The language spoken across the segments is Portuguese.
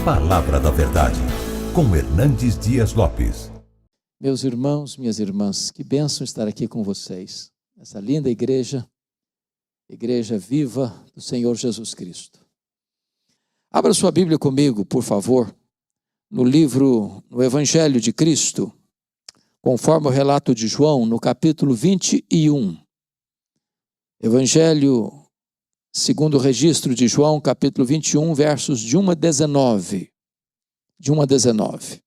Palavra da Verdade, com Hernandes Dias Lopes. Meus irmãos, minhas irmãs, que bênção estar aqui com vocês, essa linda igreja viva do Senhor Jesus Cristo. Abra sua Bíblia comigo, por favor, no Evangelho de Cristo, conforme o relato de João, no capítulo 21. Evangelho segundo o registro de João, capítulo 21, versos de 1 a 19. De 1 a 19.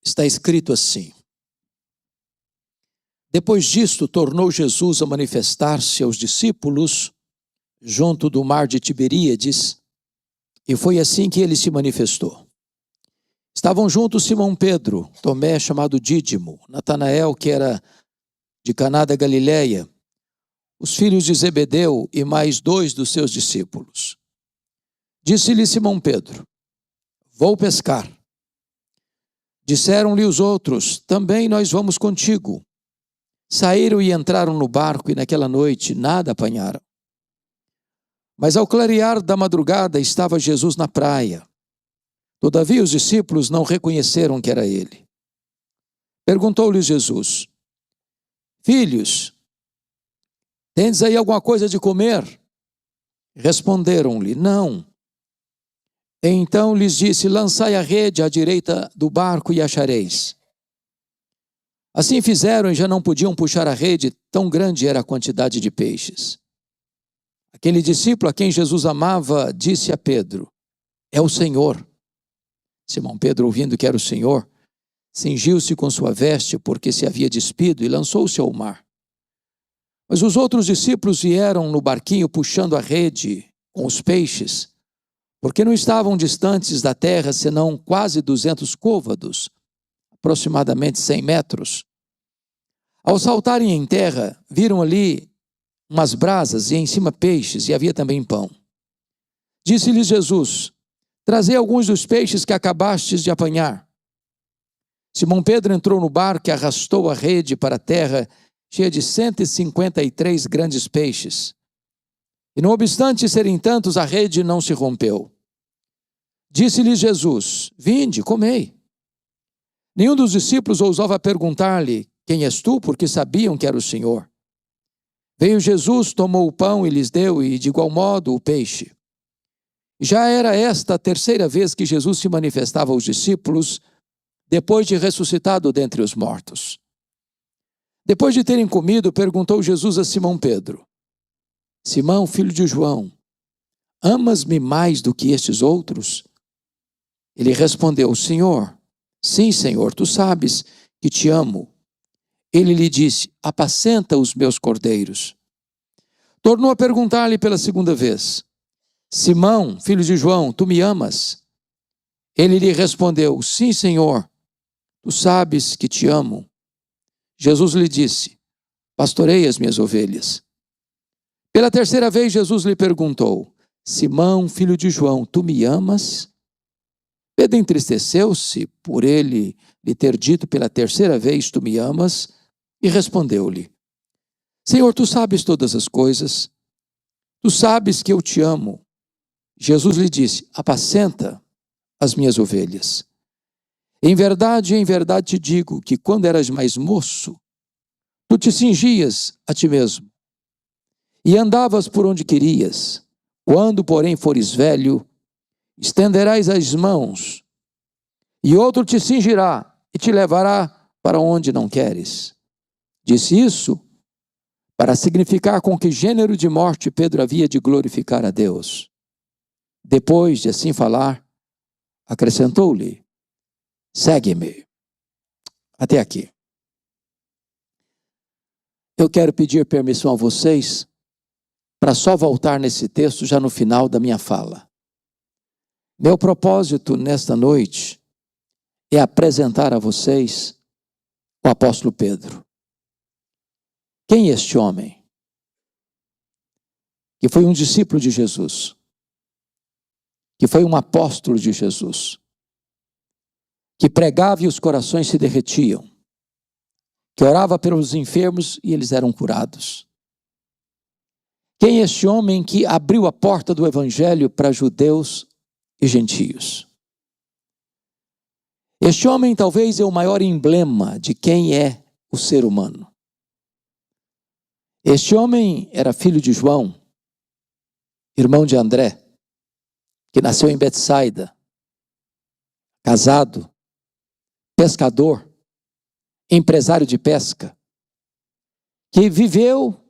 Está escrito assim: Depois disto, tornou Jesus a manifestar-se aos discípulos junto do mar de Tiberíades, e foi assim que ele se manifestou. Estavam juntos Simão Pedro, Tomé, chamado Dídimo, Natanael, que era de Caná da Galileia, os filhos de Zebedeu e mais 2 dos seus discípulos. Disse-lhe Simão Pedro: Vou pescar. Disseram-lhe os outros: Também nós vamos contigo. Saíram e entraram no barco, e naquela noite nada apanharam. Mas ao clarear da madrugada estava Jesus na praia. Todavia os discípulos não reconheceram que era ele. Perguntou-lhes Jesus: Filhos, tendes aí alguma coisa de comer? Responderam-lhe: Não. Então lhes disse: Lançai a rede à direita do barco e achareis. Assim fizeram e já não podiam puxar a rede, tão grande era a quantidade de peixes. Aquele discípulo a quem Jesus amava disse a Pedro: É o Senhor. Simão Pedro, ouvindo que era o Senhor, cingiu-se com sua veste, porque se havia despido, e lançou-se ao mar. Mas os outros discípulos vieram no barquinho puxando a rede com os peixes, porque não estavam distantes da terra, senão quase 200 côvados, aproximadamente 100 metros. Ao saltarem em terra, viram ali umas brasas e em cima peixes, e havia também pão. Disse-lhes Jesus: Trazei alguns dos peixes que acabastes de apanhar. Simão Pedro entrou no barco e arrastou a rede para a terra, cheia de 153 grandes peixes. E não obstante serem tantos, a rede não se rompeu. Disse-lhes Jesus: Vinde, comei. Nenhum dos discípulos ousava perguntar-lhe: Quem és tu? Porque sabiam que era o Senhor. Veio Jesus, tomou o pão e lhes deu, e de igual modo o peixe. Já era esta a 3ª vez que Jesus se manifestava aos discípulos, depois de ressuscitado dentre os mortos. Depois de terem comido, perguntou Jesus a Simão Pedro: Simão, filho de João, amas-me mais do que estes outros? Ele respondeu: Senhor, sim, Senhor, tu sabes que te amo. Ele lhe disse: Apacenta os meus cordeiros. Tornou a perguntar-lhe pela 2ª vez: Simão, filho de João, tu me amas? Ele lhe respondeu: Sim, Senhor, tu sabes que te amo. Jesus lhe disse: Pastorei as minhas ovelhas. Pela 3ª vez Jesus lhe perguntou: Simão, filho de João, tu me amas? Pedro entristeceu-se por ele lhe ter dito pela 3ª vez: Tu me amas? E respondeu-lhe: Senhor, tu sabes todas as coisas. Tu sabes que eu te amo. Jesus lhe disse: Apacenta as minhas ovelhas. Em verdade te digo que quando eras mais moço, tu te cingias a ti mesmo e andavas por onde querias. Quando, porém, fores velho, estenderás as mãos, e outro te cingirá e te levará para onde não queres. Disse isso para significar com que gênero de morte Pedro havia de glorificar a Deus. Depois de assim falar, acrescentou-lhe: Segue-me. Até aqui. Eu quero pedir permissão a vocês para só voltar nesse texto já no final da minha fala. Meu propósito nesta noite é apresentar a vocês o apóstolo Pedro. Quem é este homem? Que foi um discípulo de Jesus, que foi um apóstolo de Jesus, que pregava e os corações se derretiam, que orava pelos enfermos e eles eram curados. Quem é este homem que abriu a porta do evangelho para judeus e gentios? Este homem talvez é o maior emblema de quem é o ser humano. Este homem era filho de João, irmão de André, que nasceu em Betsaida, casado, pescador, empresário de pesca, que viveu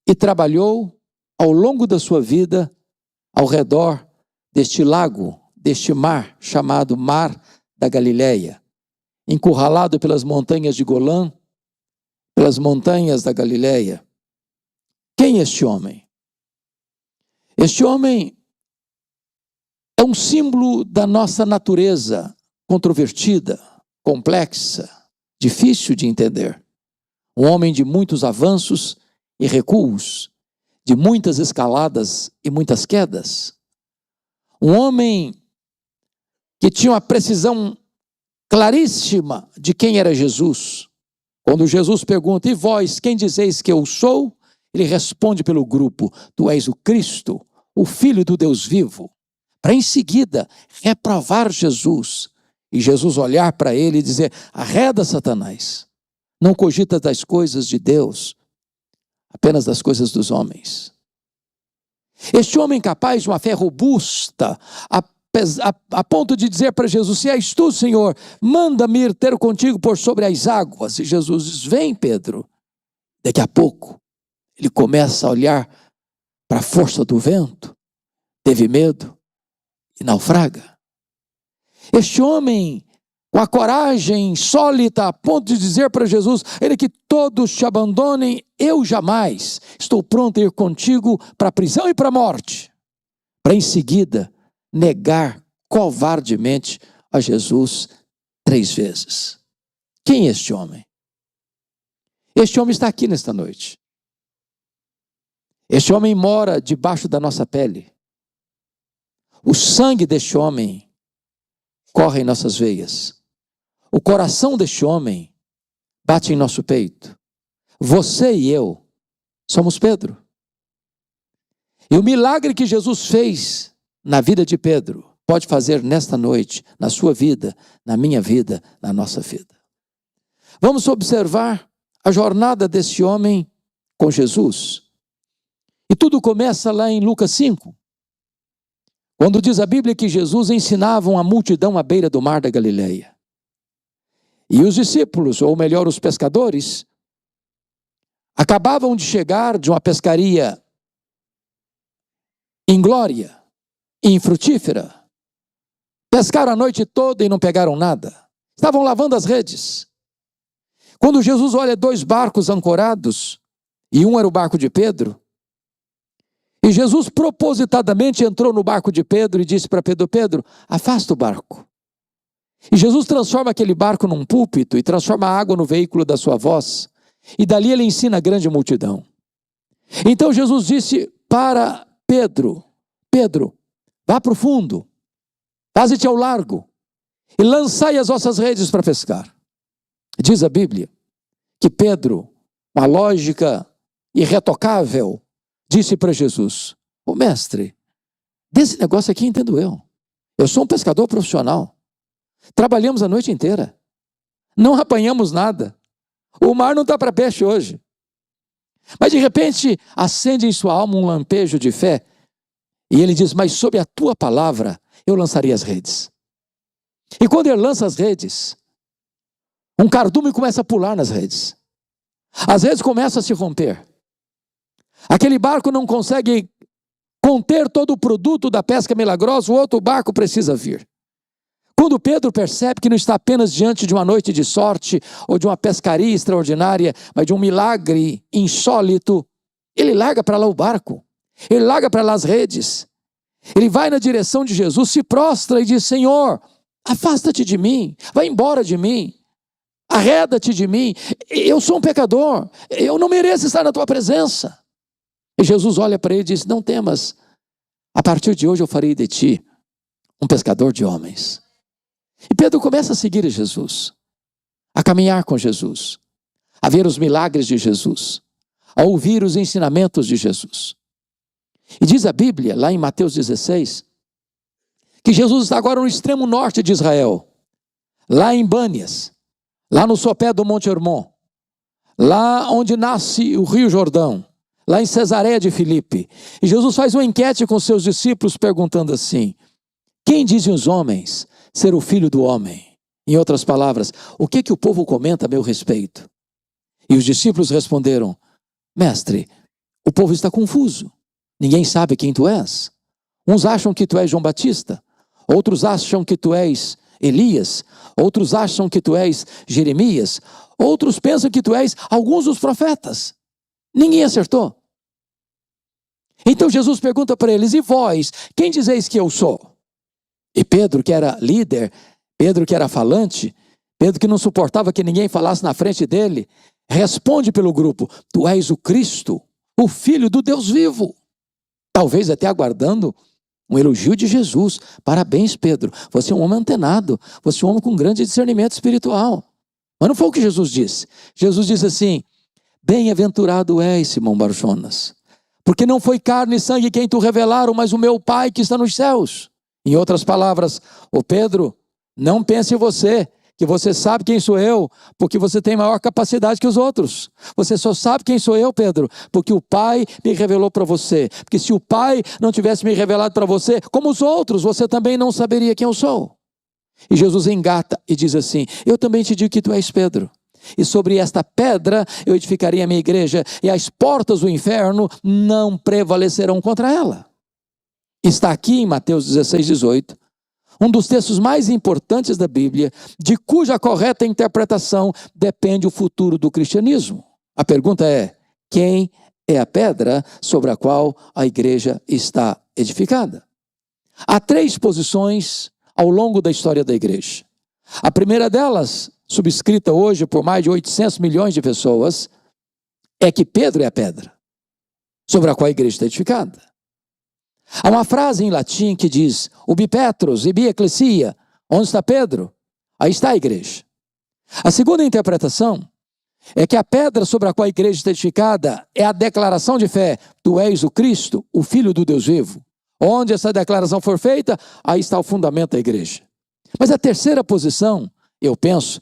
e trabalhou ao longo da sua vida ao redor deste lago, deste mar chamado Mar da Galileia, encurralado pelas montanhas de Golã, pelas montanhas da Galileia. Quem é este homem? Este homem é um símbolo da nossa natureza controvertida, complexa, difícil de entender. Um homem de muitos avanços e recuos, de muitas escaladas e muitas quedas. Um homem que tinha uma precisão claríssima de quem era Jesus. Quando Jesus pergunta, e vós, quem dizeis que eu sou? Ele responde pelo grupo, tu és o Cristo, o Filho do Deus vivo. Para em seguida reprovar Jesus. E Jesus olhar para ele e dizer, arreda Satanás, não cogita das coisas de Deus, apenas das coisas dos homens. Este homem capaz de uma fé robusta, a ponto de dizer para Jesus, se és tu, Senhor, manda-me ir ter contigo por sobre as águas. E Jesus diz, vem, Pedro. Daqui a pouco, ele começa a olhar para a força do vento, teve medo e naufraga. Este homem, com a coragem insólita, a ponto de dizer para Jesus, ele que todos te abandonem, eu jamais estou pronto a ir contigo para a prisão e para a morte. Para em seguida negar covardemente a Jesus 3 vezes. Quem é este homem? Este homem está aqui nesta noite. Este homem mora debaixo da nossa pele. O sangue deste homem corre em nossas veias. O coração deste homem bate em nosso peito. Você e eu somos Pedro. E o milagre que Jesus fez na vida de Pedro pode fazer nesta noite, na sua vida, na minha vida, na nossa vida. Vamos observar a jornada desse homem com Jesus. E tudo começa lá em Lucas 5. Quando diz a Bíblia que Jesus ensinava uma multidão à beira do mar da Galileia. E os discípulos, ou melhor, os pescadores, acabavam de chegar de uma pescaria inglória, infrutífera. Pescaram a noite toda e não pegaram nada. Estavam lavando as redes. Quando Jesus olha 2 barcos ancorados, e um era o barco de Pedro, e Jesus propositadamente entrou no barco de Pedro e disse para Pedro, Pedro, afasta o barco. E Jesus transforma aquele barco num púlpito e transforma a água no veículo da sua voz. E dali ele ensina a grande multidão. Então Jesus disse para Pedro, Pedro, vá para o fundo, faze-te ao largo e lançai as vossas redes para pescar. Diz a Bíblia que Pedro, uma lógica irretocável, disse para Jesus, ô mestre, desse negócio aqui entendo eu. Eu sou um pescador profissional. Trabalhamos a noite inteira. Não apanhamos nada. O mar não está para peixe hoje. Mas de repente acende em sua alma um lampejo de fé. E ele diz, mas sob a tua palavra eu lançaria as redes. E quando ele lança as redes, um cardume começa a pular nas redes. As redes começam a se romper. Aquele barco não consegue conter todo o produto da pesca milagrosa, o outro barco precisa vir. Quando Pedro percebe que não está apenas diante de uma noite de sorte, ou de uma pescaria extraordinária, mas de um milagre insólito, ele larga para lá o barco, ele larga para lá as redes, ele vai na direção de Jesus, se prostra e diz, Senhor, afasta-te de mim, vai embora de mim, arreda-te de mim, eu sou um pecador, eu não mereço estar na tua presença. E Jesus olha para ele e diz, não temas, a partir de hoje eu farei de ti um pescador de homens. E Pedro começa a seguir a Jesus, a caminhar com Jesus, a ver os milagres de Jesus, a ouvir os ensinamentos de Jesus. E diz a Bíblia, lá em Mateus 16, que Jesus está agora no extremo norte de Israel, lá em Bânias, lá no sopé do Monte Hermon, lá onde nasce o Rio Jordão, lá em Cesareia de Filipe. E Jesus faz uma enquete com seus discípulos perguntando assim: quem dizem os homens ser o Filho do Homem? Em outras palavras, o que o povo comenta a meu respeito? E os discípulos responderam: mestre, o povo está confuso, ninguém sabe quem tu és. Uns acham que tu és João Batista, outros acham que tu és Elias, outros acham que tu és Jeremias, outros pensam que tu és alguns dos profetas. Ninguém acertou. Então Jesus pergunta para eles: e vós, quem dizeis que eu sou? E Pedro, que era líder, Pedro que era falante, Pedro que não suportava que ninguém falasse na frente dele, responde pelo grupo: tu és o Cristo, o Filho do Deus vivo. Talvez até aguardando um elogio de Jesus. Parabéns, Pedro, você é um homem antenado, você é um homem com grande discernimento espiritual. Mas não foi o que Jesus disse. Jesus disse assim: bem-aventurado és, Simão Barjonas, porque não foi carne e sangue quem tu revelaram, mas o meu Pai que está nos céus. Em outras palavras, ô Pedro, não pense em você, que você sabe quem sou eu, porque você tem maior capacidade que os outros. Você só sabe quem sou eu, Pedro, porque o Pai me revelou para você. Porque se o Pai não tivesse me revelado para você, como os outros, você também não saberia quem eu sou. E Jesus engata e diz assim: eu também te digo que tu és Pedro, e sobre esta pedra eu edificarei a minha igreja, e as portas do inferno não prevalecerão contra ela. Está aqui em Mateus 16, 18, um dos textos mais importantes da Bíblia, de cuja correta interpretação depende o futuro do cristianismo. A pergunta é: quem é a pedra sobre a qual a igreja está edificada? Há 3 posições ao longo da história da igreja. A primeira delas, subscrita hoje por mais de 800 milhões de pessoas, é que Pedro é a pedra sobre a qual a igreja está edificada. Há uma frase em latim que diz: ubi Petros, ibi ecclesia. Onde está Pedro? Aí está a igreja. A segunda interpretação é que a pedra sobre a qual a igreja está edificada é a declaração de fé: tu és o Cristo, o Filho do Deus vivo. Onde essa declaração for feita, aí está o fundamento da igreja. Mas a terceira posição, eu penso,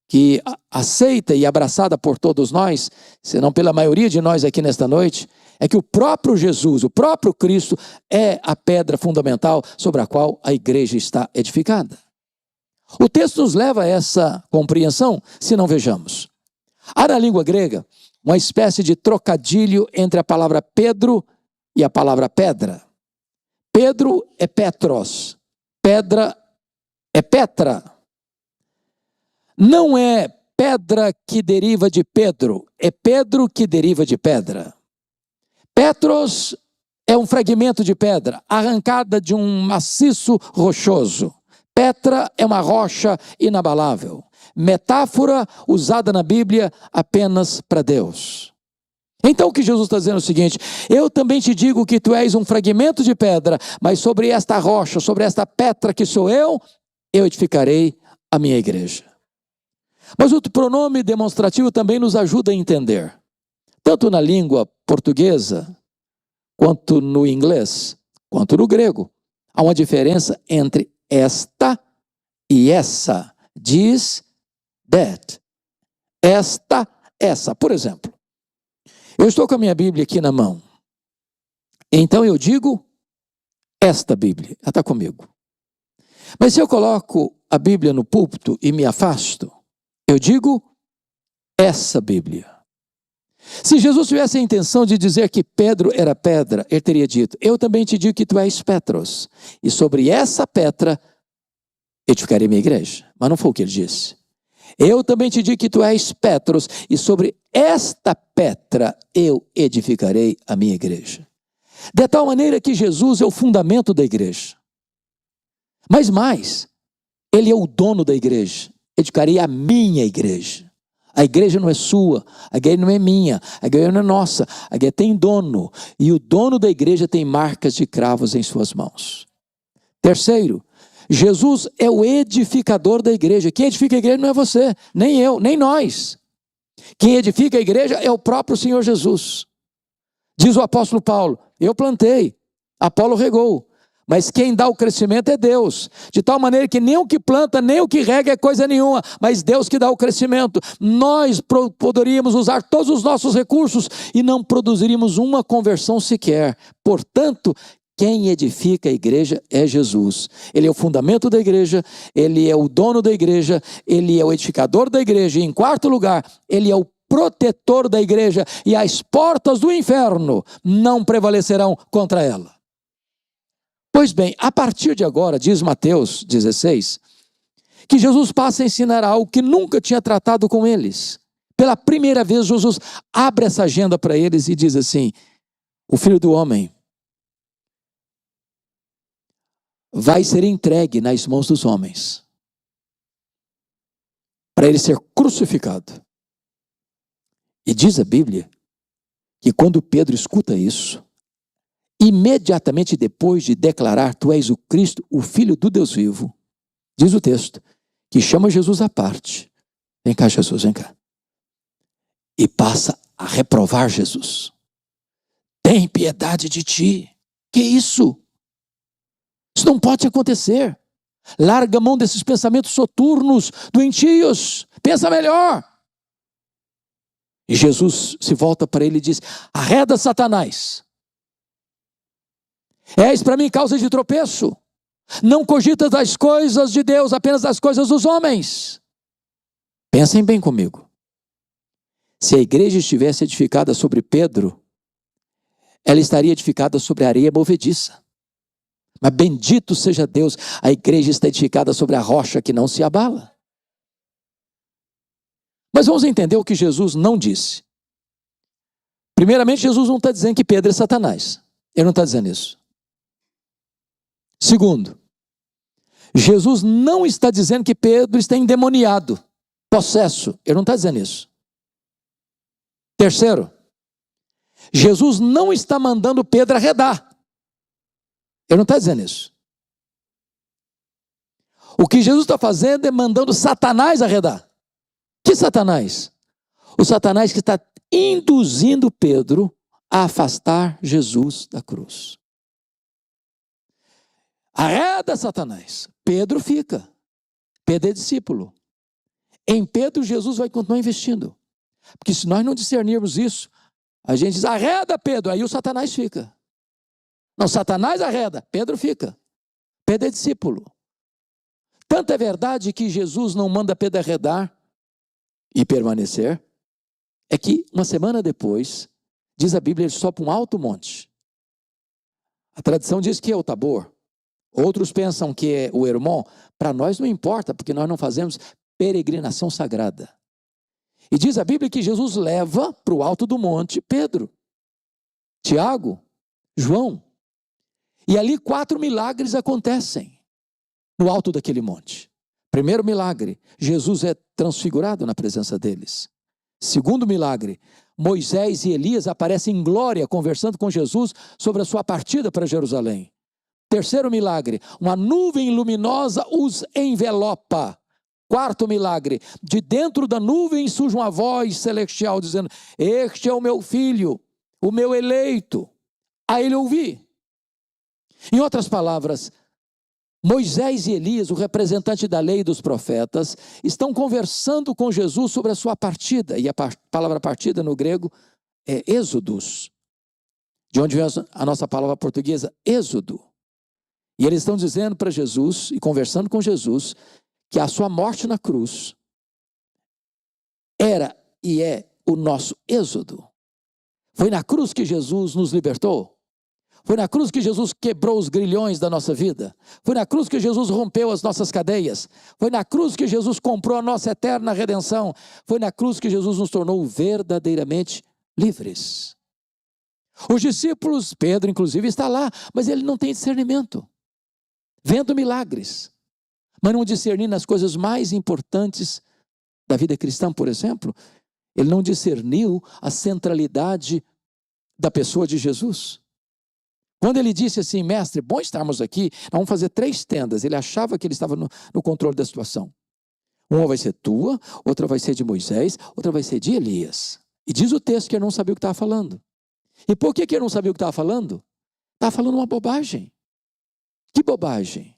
que aceita e abraçada por todos nós, se não pela maioria de nós aqui nesta noite, é que o próprio Jesus, o próprio Cristo, é a pedra fundamental sobre a qual a igreja está edificada. O texto nos leva a essa compreensão, se não vejamos. Há na língua grega uma espécie de trocadilho entre a palavra Pedro e a palavra pedra. Pedro é Petros, pedra é Petra. Não é pedra que deriva de Pedro, é Pedro que deriva de pedra. Petros é um fragmento de pedra, arrancada de um maciço rochoso. Petra é uma rocha inabalável. Metáfora usada na Bíblia apenas para Deus. Então o que Jesus está dizendo é o seguinte: eu também te digo que tu és um fragmento de pedra, mas sobre esta rocha, sobre esta Petra que sou eu edificarei a minha igreja. Mas o pronome demonstrativo também nos ajuda a entender. Tanto na língua portuguesa, quanto no inglês, quanto no grego, há uma diferença entre esta e essa. Diz that. Esta, essa. Por exemplo, eu estou com a minha Bíblia aqui na mão. Então eu digo esta Bíblia. Ela está comigo. Mas se eu coloco a Bíblia no púlpito e me afasto, eu digo essa Bíblia. Se Jesus tivesse a intenção de dizer que Pedro era pedra, ele teria dito: eu também te digo que tu és Petros, e sobre essa pedra edificarei minha igreja. Mas não foi o que ele disse. Eu também te digo que tu és Petros, e sobre esta pedra eu edificarei a minha igreja. De tal maneira que Jesus é o fundamento da igreja. Mas mais, ele é o dono da igreja. Edificarei a minha igreja. A igreja não é sua, a igreja não é minha, a igreja não é nossa, a igreja tem dono, e o dono da igreja tem marcas de cravos em suas mãos. Terceiro, Jesus é o edificador da igreja. Quem edifica a igreja não é você, nem eu, nem nós. Quem edifica a igreja é o próprio Senhor Jesus. Diz o apóstolo Paulo: eu plantei, Apolo regou, mas quem dá o crescimento é Deus. De tal maneira que nem o que planta, nem o que rega é coisa nenhuma, mas Deus que dá o crescimento. Nós poderíamos usar todos os nossos recursos e não produziríamos uma conversão sequer. Portanto, quem edifica a igreja é Jesus. Ele é o fundamento da igreja, ele é o dono da igreja, ele é o edificador da igreja. E em quarto lugar, ele é o protetor da igreja, e as portas do inferno não prevalecerão contra ela. Pois bem, a partir de agora, diz Mateus 16, que Jesus passa a ensinar algo que nunca tinha tratado com eles. Pela primeira vez, Jesus abre essa agenda para eles e diz assim: o Filho do Homem vai ser entregue nas mãos dos homens, para ele ser crucificado. E diz a Bíblia que quando Pedro escuta isso, imediatamente depois de declarar: tu és o Cristo, o Filho do Deus vivo, diz o texto, que chama Jesus à parte. Vem cá, Jesus, vem cá. E passa a reprovar Jesus. Tem piedade de ti. Que isso? Isso não pode acontecer. Larga a mão desses pensamentos soturnos, doentios. Pensa melhor. E Jesus se volta para ele e diz: arreda, Satanás. És para mim causa de tropeço. Não cogitas das coisas de Deus, apenas das coisas dos homens. Pensem bem comigo. Se a igreja estivesse edificada sobre Pedro, ela estaria edificada sobre areia movediça. Mas bendito seja Deus, a igreja está edificada sobre a rocha que não se abala. Mas vamos entender o que Jesus não disse. Primeiramente, Jesus não está dizendo que Pedro é Satanás. Ele não está dizendo isso. Segundo, Jesus não está dizendo que Pedro está endemoniado, possesso. Ele não está dizendo isso. Terceiro, Jesus não está mandando Pedro arredar. Ele não está dizendo isso. O que Jesus está fazendo é mandando Satanás arredar. Que Satanás? O Satanás que está induzindo Pedro a afastar Jesus da cruz. Arreda, Satanás. Pedro fica. Pedro é discípulo. Em Pedro, Jesus vai continuar investindo. Porque se nós não discernirmos isso, a gente diz: arreda, Pedro. Aí o Satanás fica. Não, Satanás arreda, Pedro fica. Pedro é discípulo. Tanto é verdade que Jesus não manda Pedro arredar e permanecer, é que uma semana depois, diz a Bíblia, ele sobe para um alto monte. A tradição diz que é o Tabor. Outros pensam que é o Hermon. Para nós não importa, porque nós não fazemos peregrinação sagrada. E diz a Bíblia que Jesus leva para o alto do monte Pedro, Tiago, João. E ali 4 milagres acontecem no alto daquele monte. Primeiro milagre, Jesus é transfigurado na presença deles. Segundo milagre, Moisés e Elias aparecem em glória conversando com Jesus sobre a sua partida para Jerusalém. Terceiro milagre, uma nuvem luminosa os envelopa. Quarto milagre, de dentro da nuvem surge uma voz celestial dizendo: este é o meu filho, o meu eleito, a ele ouvi. Em outras palavras, Moisés e Elias, o representante da lei e dos profetas, estão conversando com Jesus sobre a sua partida, e a palavra partida no grego é êxodos, de onde vem a nossa palavra portuguesa, êxodo. E eles estão dizendo para Jesus, e conversando com Jesus, que a sua morte na cruz era e é o nosso êxodo. Foi na cruz que Jesus nos libertou. Foi na cruz que Jesus quebrou os grilhões da nossa vida. Foi na cruz que Jesus rompeu as nossas cadeias. Foi na cruz que Jesus comprou a nossa eterna redenção. Foi na cruz que Jesus nos tornou verdadeiramente livres. Os discípulos, Pedro inclusive está lá, mas ele não tem discernimento. Vendo milagres, mas não discernindo as coisas mais importantes da vida cristã, por exemplo, ele não discerniu a centralidade da pessoa de Jesus. Quando ele disse assim, mestre, bom estarmos aqui, nós vamos fazer 3 tendas. Ele achava que ele estava no controle da situação. Uma vai ser tua, outra vai ser de Moisés, outra vai ser de Elias. E diz o texto que ele não sabia o que estava falando. E por que ele não sabia o que estava falando? Estava falando uma bobagem. Que bobagem?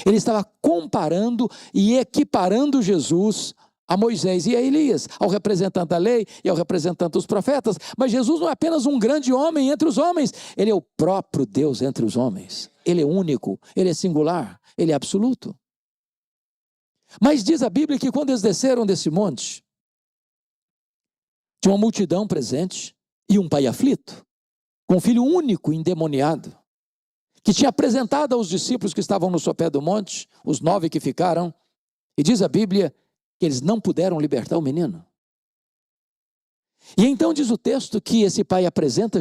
Ele estava comparando e equiparando Jesus a Moisés e a Elias, ao representante da lei e ao representante dos profetas. Mas Jesus não é apenas um grande homem entre os homens, ele é o próprio Deus entre os homens. Ele é único, ele é singular, ele é absoluto. Mas diz a Bíblia que quando eles desceram desse monte, tinha uma multidão presente e um pai aflito, com um filho único endemoniado, que tinha apresentado aos discípulos que estavam no sopé do monte, os 9 que ficaram, e diz a Bíblia que eles não puderam libertar o menino. E então diz o texto que esse pai apresenta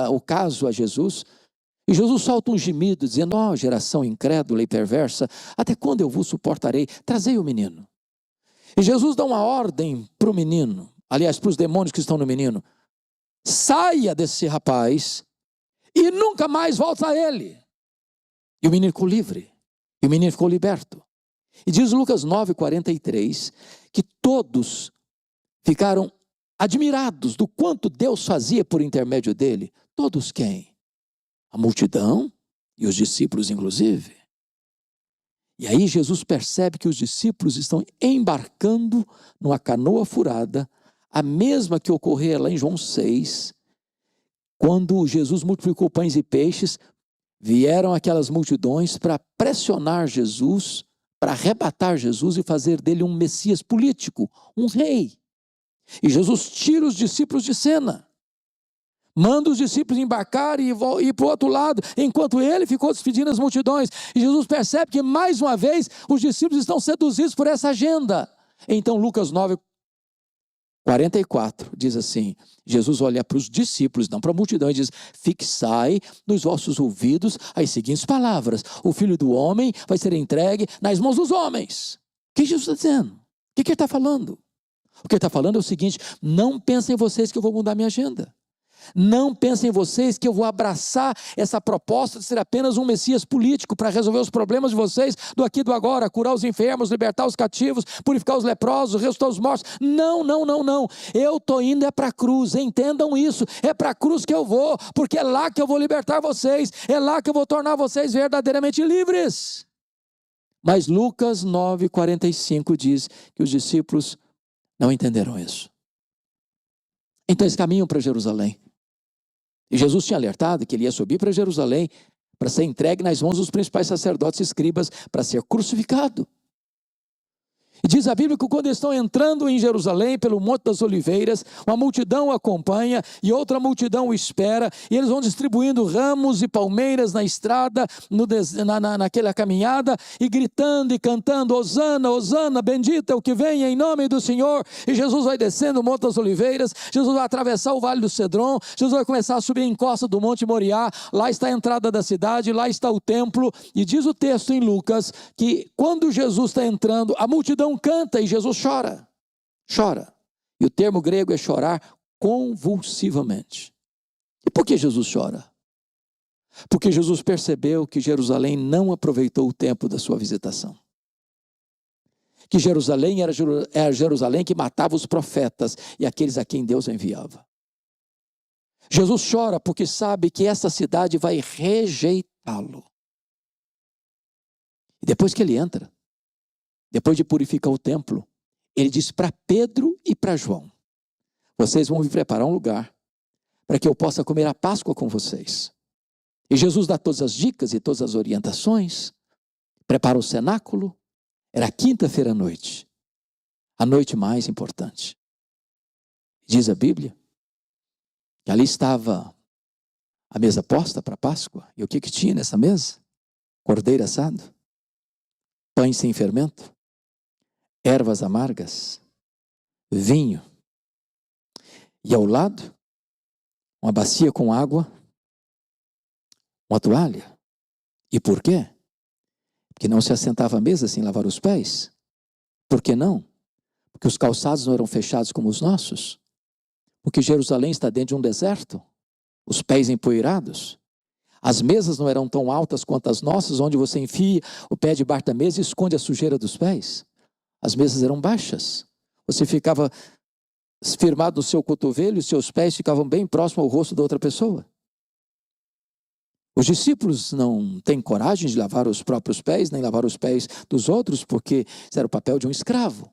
o caso a Jesus, e Jesus solta um gemido, dizendo, ó geração incrédula e perversa, até quando eu vos suportarei? Trazei o menino. E Jesus dá uma ordem para o menino, aliás, para os demônios que estão no menino, saia desse rapaz e nunca mais volta a ele. E o menino ficou livre, e o menino ficou liberto. E diz Lucas 9:43, que todos ficaram admirados do quanto Deus fazia por intermédio dele. Todos quem? A multidão e os discípulos inclusive. E aí Jesus percebe que os discípulos estão embarcando numa canoa furada, a mesma que ocorria lá em João 6, quando Jesus multiplicou pães e peixes, vieram aquelas multidões para pressionar Jesus, para arrebatar Jesus e fazer dele um Messias político, um rei. E Jesus tira os discípulos de cena, manda os discípulos embarcar e ir para o outro lado, enquanto ele ficou despedindo as multidões. E Jesus percebe que mais uma vez os discípulos estão seduzidos por essa agenda. Então Lucas 9:44 diz assim, Jesus olha para os discípulos, não para a multidão, e diz, fixai nos vossos ouvidos as seguintes palavras, o Filho do Homem vai ser entregue nas mãos dos homens. O que Jesus está dizendo? O que ele está falando? O que ele está falando é o seguinte, não pensem vocês que eu vou mudar minha agenda. Não pensem vocês que eu vou abraçar essa proposta de ser apenas um Messias político para resolver os problemas de vocês do aqui e do agora, curar os enfermos, libertar os cativos, purificar os leprosos, ressuscitar os mortos. Não. Eu estou indo para a cruz, entendam isso. É para a cruz que eu vou, porque é lá que eu vou libertar vocês, é lá que eu vou tornar vocês verdadeiramente livres. Mas Lucas 9:45 diz que os discípulos não entenderam isso. Então eles caminham para Jerusalém. E Jesus tinha alertado que ele ia subir para Jerusalém para ser entregue nas mãos dos principais sacerdotes e escribas para ser crucificado. E diz a Bíblia que quando eles estão entrando em Jerusalém, pelo Monte das Oliveiras, uma multidão o acompanha e outra multidão o espera, e eles vão distribuindo ramos e palmeiras na estrada, naquela caminhada, e gritando e cantando, Hosana, Hosana, bendito é o que vem em nome do Senhor. E Jesus vai descendo o Monte das Oliveiras, Jesus vai atravessar o Vale do Cedron, Jesus vai começar a subir em encosta do Monte Moriá, lá está a entrada da cidade, lá está o templo, e diz o texto em Lucas, que quando Jesus está entrando, a multidão canta e Jesus chora. E o termo grego é chorar convulsivamente. E por que Jesus chora? Porque Jesus percebeu que Jerusalém não aproveitou o tempo da sua visitação. Que Jerusalém era Jerusalém que matava os profetas e aqueles a quem Deus enviava. Jesus chora porque sabe que essa cidade vai rejeitá-lo. E depois que ele entra, depois de purificar o templo, ele diz para Pedro e para João, vocês vão me preparar um lugar para que eu possa comer a Páscoa com vocês. E Jesus dá todas as dicas e todas as orientações, prepara o cenáculo, era quinta-feira à noite, a noite mais importante. Diz a Bíblia que ali estava a mesa posta para a Páscoa, e o que tinha nessa mesa? Cordeiro assado, pães sem fermento, ervas amargas, vinho, e ao lado, uma bacia com água, uma toalha. E por quê? Porque não se assentava à mesa sem lavar os pés. Por que não? Porque os calçados não eram fechados como os nossos. Porque Jerusalém está dentro de um deserto. os pés empoeirados. As mesas não eram tão altas quanto as nossas, onde você enfia o pé debaixo da mesa e esconde a sujeira dos pés. As mesas eram baixas. Você ficava firmado no seu cotovelo e os seus pés ficavam bem próximos ao rosto da outra pessoa. Os discípulos não têm coragem de lavar os próprios pés, nem lavar os pés dos outros, porque isso era o papel de um escravo.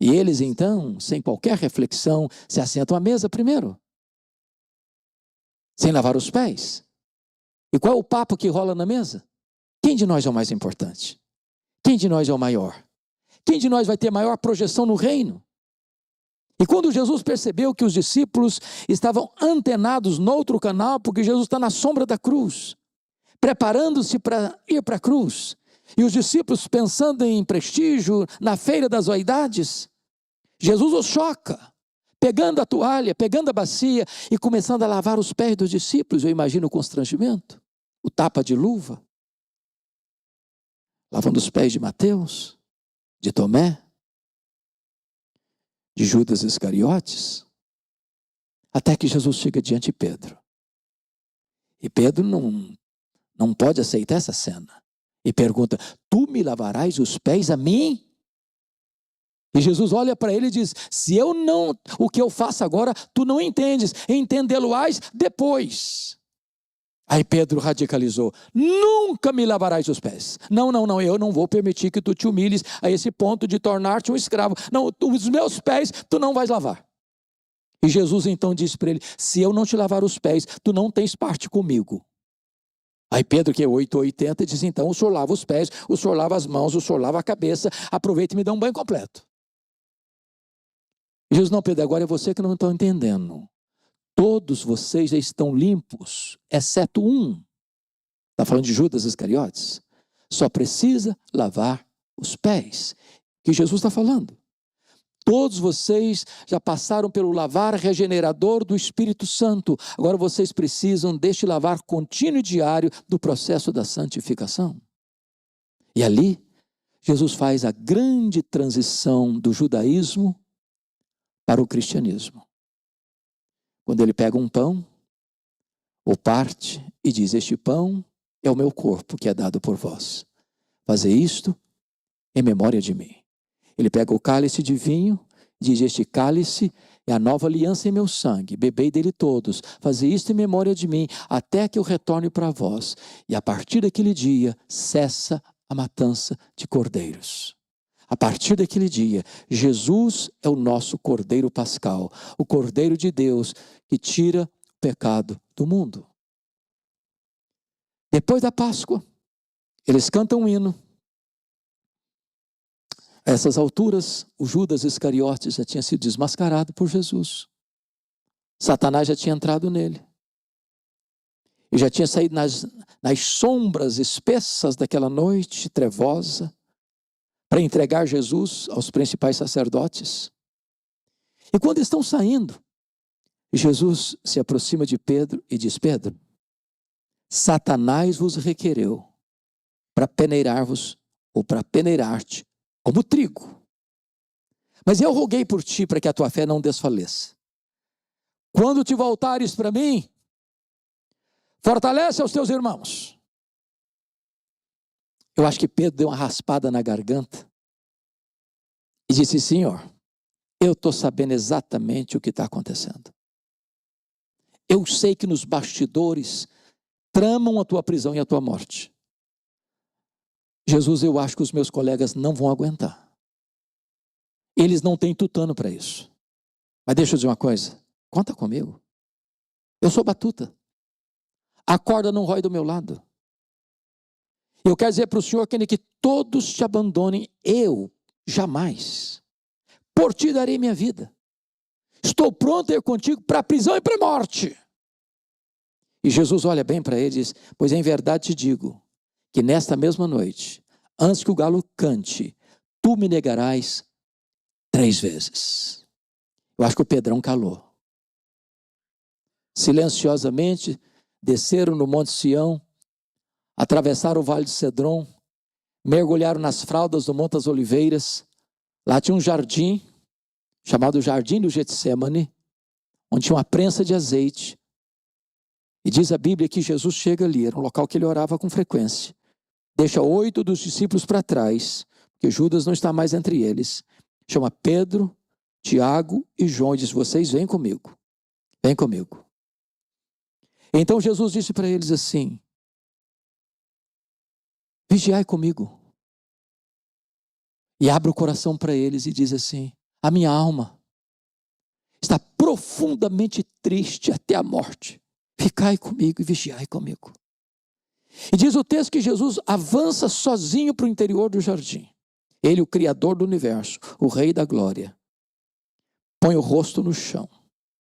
E eles, então, sem qualquer reflexão, se assentam à mesa primeiro, sem lavar os pés. E qual é o papo que rola na mesa? Quem de nós é o mais importante? Quem de nós é o maior? Quem de nós vai ter maior projeção no reino? E quando Jesus percebeu que os discípulos estavam antenados no outro canal, porque Jesus está na sombra da cruz, preparando-se para ir para a cruz, e os discípulos pensando em prestígio, na feira das vaidades, Jesus os choca, pegando a toalha, pegando a bacia e começando a lavar os pés dos discípulos. Eu imagino o constrangimento, o tapa de luva, lavando os pés de Mateus, de Tomé, de Judas Iscariotes, até que Jesus chega diante de Pedro. E Pedro não pode aceitar essa cena. E pergunta: tu me lavarás os pés a mim? E Jesus olha para ele e diz: se eu não, o que eu faço agora, tu não entendes, entendê-lo-ás depois. Aí Pedro radicalizou: nunca me lavarás os pés. Não, eu não vou permitir que tu te humilhes a esse ponto de tornar-te um escravo. Não, os meus pés tu não vais lavar. E Jesus então disse para ele: se eu não te lavar os pés, tu não tens parte comigo. Aí Pedro, que é 880, diz: então o senhor lava os pés, o senhor lava as mãos, o senhor lava a cabeça, aproveita e me dá um banho completo. E Jesus: não, Pedro, agora é você que não está entendendo. Todos vocês já estão limpos, exceto um. Está falando de Judas Iscariotes. Só precisa lavar os pés. Que Jesus está falando. Todos vocês já passaram pelo lavar regenerador do Espírito Santo. Agora vocês precisam deste lavar contínuo e diário do processo da santificação. E ali, Jesus faz a grande transição do judaísmo para o cristianismo. Quando ele pega um pão, o parte e diz: este pão é o meu corpo que é dado por vós. Fazei isto em memória de mim. Ele pega o cálice de vinho, diz: este cálice é a nova aliança em meu sangue. Bebei dele todos. Fazei isto em memória de mim, até que eu retorne para vós. E a partir daquele dia, cessa a matança de cordeiros. A partir daquele dia, Jesus é o nosso Cordeiro Pascal, o Cordeiro de Deus que tira o pecado do mundo. Depois da Páscoa, eles cantam um hino. A essas alturas, o Judas Iscariotes já tinha sido desmascarado por Jesus. Satanás já tinha entrado nele. E já tinha saído nas sombras espessas daquela noite trevosa, para entregar Jesus aos principais sacerdotes. E quando estão saindo, Jesus se aproxima de Pedro e diz: Pedro, Satanás vos requereu para peneirar-vos, ou para peneirar-te, como trigo. Mas eu roguei por ti para que a tua fé não desfaleça. Quando te voltares para mim, fortalece os teus irmãos. Eu acho que Pedro deu uma raspada na garganta e disse: Senhor, eu estou sabendo exatamente o que está acontecendo. Eu sei que nos bastidores tramam a tua prisão e a tua morte. Jesus, eu acho que os meus colegas não vão aguentar. Eles não têm tutano para isso. Mas deixa eu dizer uma coisa, conta comigo. Eu sou batuta. A corda não rói do meu lado. Eu quero dizer para o Senhor que todos te abandonem, eu jamais. Por ti darei minha vida. Estou pronto a ir contigo para a prisão e para a morte. E Jesus olha bem para ele e diz: pois em verdade te digo, que nesta mesma noite, antes que o galo cante, tu me negarás 3 vezes. Eu acho que o Pedrão calou. Silenciosamente, desceram no Monte Sião, atravessaram o Vale de Cedron, mergulharam nas fraldas do Monte das Oliveiras. Lá tinha um jardim, chamado Jardim do Getsêmani, onde tinha uma prensa de azeite. E diz a Bíblia que Jesus chega ali, era um local que ele orava com frequência. Deixa 8 dos discípulos para trás, porque Judas não está mais entre eles. Chama Pedro, Tiago e João e diz: vocês vêm comigo, vem comigo. Então Jesus disse para eles assim: vigiai comigo. E abre o coração para eles e diz assim: a minha alma está profundamente triste até a morte. Ficai comigo e vigiai comigo. E diz o texto que Jesus avança sozinho para o interior do jardim. Ele, o Criador do universo, o Rei da glória, põe o rosto no chão.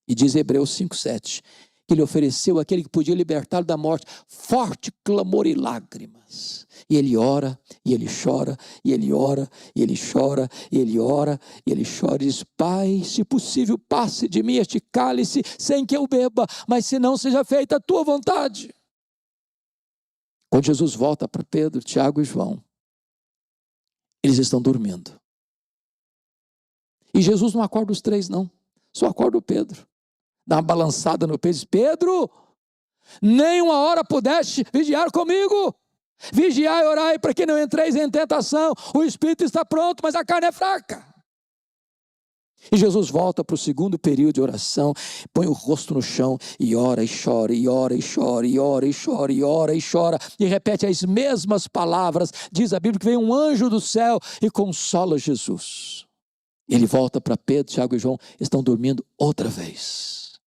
E diz Hebreus 5:7, que ele ofereceu àquele que podia libertá-lo da morte forte clamor e lágrimas. E ele ora, e ele chora, e ele ora, e ele chora, e ele ora, e ele chora e diz: Pai, se possível, passe de mim este cálice sem que eu beba, mas se não, seja feita a tua vontade. Quando Jesus volta para Pedro, Tiago e João, eles estão dormindo. E Jesus não acorda os 3 não, só acorda o Pedro. Dá uma balançada no peito e diz: Pedro, nem uma hora pudeste vigiar comigo. Vigiai e orai para que não entreis em tentação. O espírito está pronto, mas a carne é fraca. E Jesus volta para o segundo período de oração, põe o rosto no chão e ora e chora, e ora e chora, e ora e chora, e ora e chora, e repete as mesmas palavras. Diz a Bíblia que vem um anjo do céu e consola Jesus. Ele volta para Pedro, Tiago e João, estão dormindo outra vez.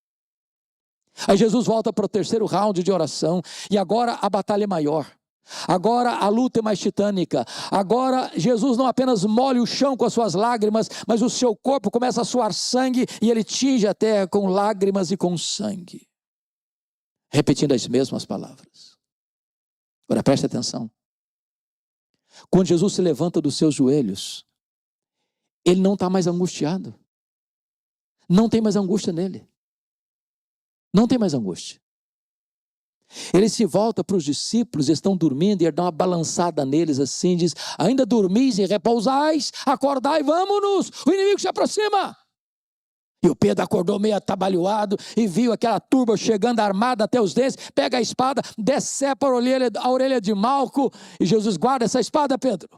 Aí Jesus volta para o terceiro round de oração, e agora a batalha é maior. Agora a luta é mais titânica. Agora Jesus não apenas molha o chão com as suas lágrimas, mas o seu corpo começa a suar sangue e ele tinge a terra com lágrimas e com sangue, repetindo as mesmas palavras. Agora preste atenção. Quando Jesus se levanta dos seus joelhos, ele não está mais angustiado. Não tem mais angústia nele. Não tem mais angústia. Ele se volta para os discípulos, estão dormindo, e ele dá uma balançada neles assim, diz: ainda dormis e repousais, acordai, vamos-nos, o inimigo se aproxima. E o Pedro acordou meio atabalhoado e viu aquela turba chegando armada até os dentes, pega a espada, decepa a orelha de Malco, e Jesus: guarda essa espada, Pedro.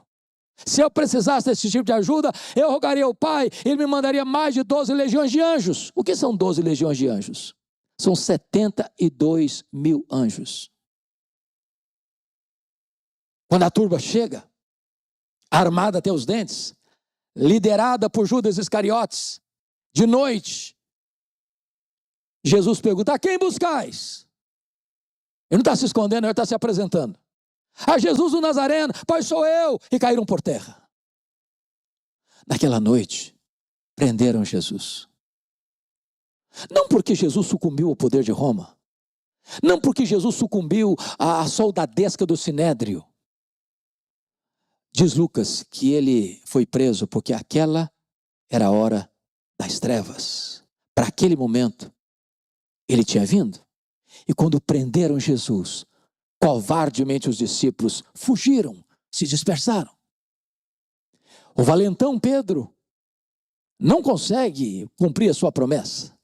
Se eu precisasse desse tipo de ajuda, eu rogaria ao Pai, ele me mandaria mais de 12 legiões de anjos. O que são 12 legiões de anjos? São 72 mil anjos. Quando a turba chega, armada até os dentes, liderada por Judas Iscariotes, de noite, Jesus pergunta: a quem buscais? Ele não está se escondendo, ele está se apresentando. A Jesus o Nazareno, pois sou eu. E caíram por terra. Naquela noite, prenderam Jesus. Não porque Jesus sucumbiu ao poder de Roma. Não porque Jesus sucumbiu à soldadesca do Sinédrio. Diz Lucas que ele foi preso porque aquela era a hora das trevas. Para aquele momento, ele tinha vindo. E quando prenderam Jesus, covardemente os discípulos fugiram, se dispersaram. O valentão Pedro não consegue cumprir a sua promessa.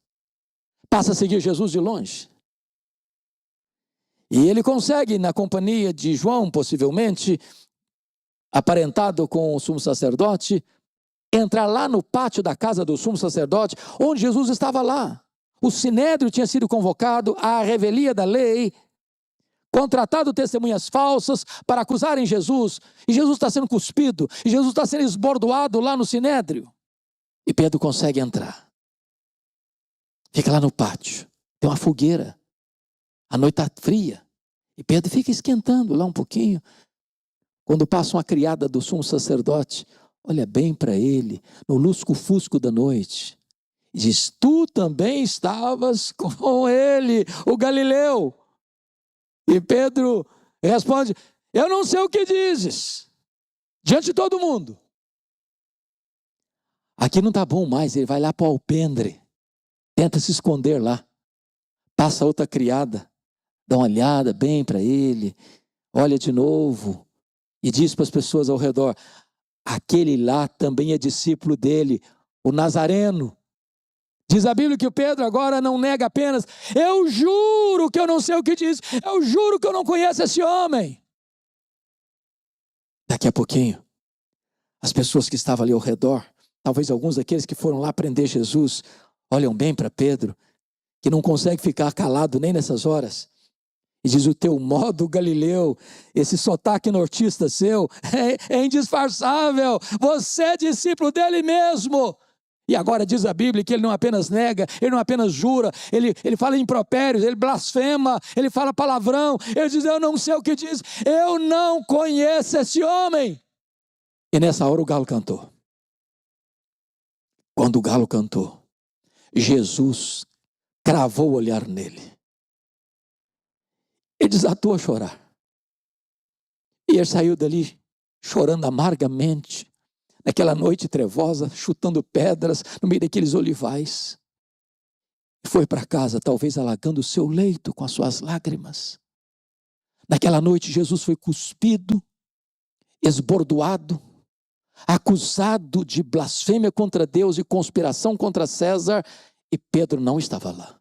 Passa a seguir Jesus de longe. E ele consegue, na companhia de João, possivelmente, aparentado com o sumo sacerdote, entrar lá no pátio da casa do sumo sacerdote, onde Jesus estava lá. O sinédrio tinha sido convocado à revelia da lei, contratado testemunhas falsas para acusarem Jesus, e Jesus está sendo cuspido, e Jesus está sendo esbordoado lá no sinédrio. E Pedro consegue entrar. Fica lá no pátio, tem uma fogueira, a noite está fria, e Pedro fica esquentando lá um pouquinho. Quando passa uma criada do sumo sacerdote, olha bem para ele, no lusco-fusco da noite, e diz: tu também estavas com ele, o Galileu. E Pedro responde: eu não sei o que dizes, diante de todo mundo. Aqui não está bom mais, ele vai lá para o alpendre. Tenta se esconder lá. Passa outra criada, dá uma olhada bem para ele, olha de novo e diz para as pessoas ao redor: aquele lá também é discípulo dele, o Nazareno. Diz a Bíblia que o Pedro agora não nega apenas: eu juro que eu não sei o que diz, eu juro que eu não conheço esse homem. Daqui a pouquinho, as pessoas que estavam ali ao redor, talvez alguns daqueles que foram lá prender Jesus, olham bem para Pedro, que não consegue ficar calado nem nessas horas, e diz: o teu modo galileu, esse sotaque nortista seu, é indisfarçável, você é discípulo dele mesmo. E agora diz a Bíblia que ele não apenas nega, ele não apenas jura, ele fala impropérios, ele blasfema, ele fala palavrão, ele diz: eu não sei o que diz, eu não conheço esse homem. E nessa hora o galo cantou. Quando o galo cantou, Jesus cravou o olhar nele. Ele desatou a chorar. E ele saiu dali chorando amargamente, naquela noite trevosa, chutando pedras no meio daqueles olivais. E foi para casa, talvez alagando o seu leito com as suas lágrimas. Naquela noite Jesus foi cuspido, esbordoado, acusado de blasfêmia contra Deus e conspiração contra César, e Pedro não estava lá.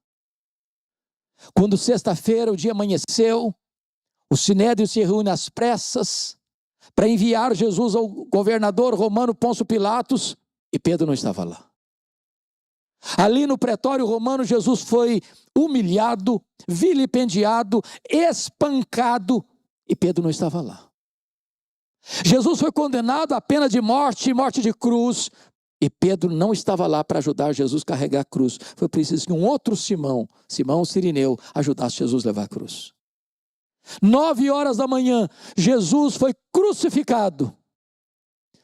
Quando sexta-feira o dia amanheceu, o Sinédrio se reúne às pressas para enviar Jesus ao governador romano Pôncio Pilatos, e Pedro não estava lá. Ali no pretório romano, Jesus foi humilhado, vilipendiado, espancado, e Pedro não estava lá. Jesus foi condenado à pena de morte, morte de cruz, e Pedro não estava lá para ajudar Jesus a carregar a cruz. Foi preciso que um outro Simão Cirineu, ajudasse Jesus a levar a cruz. 9h da manhã, Jesus foi crucificado.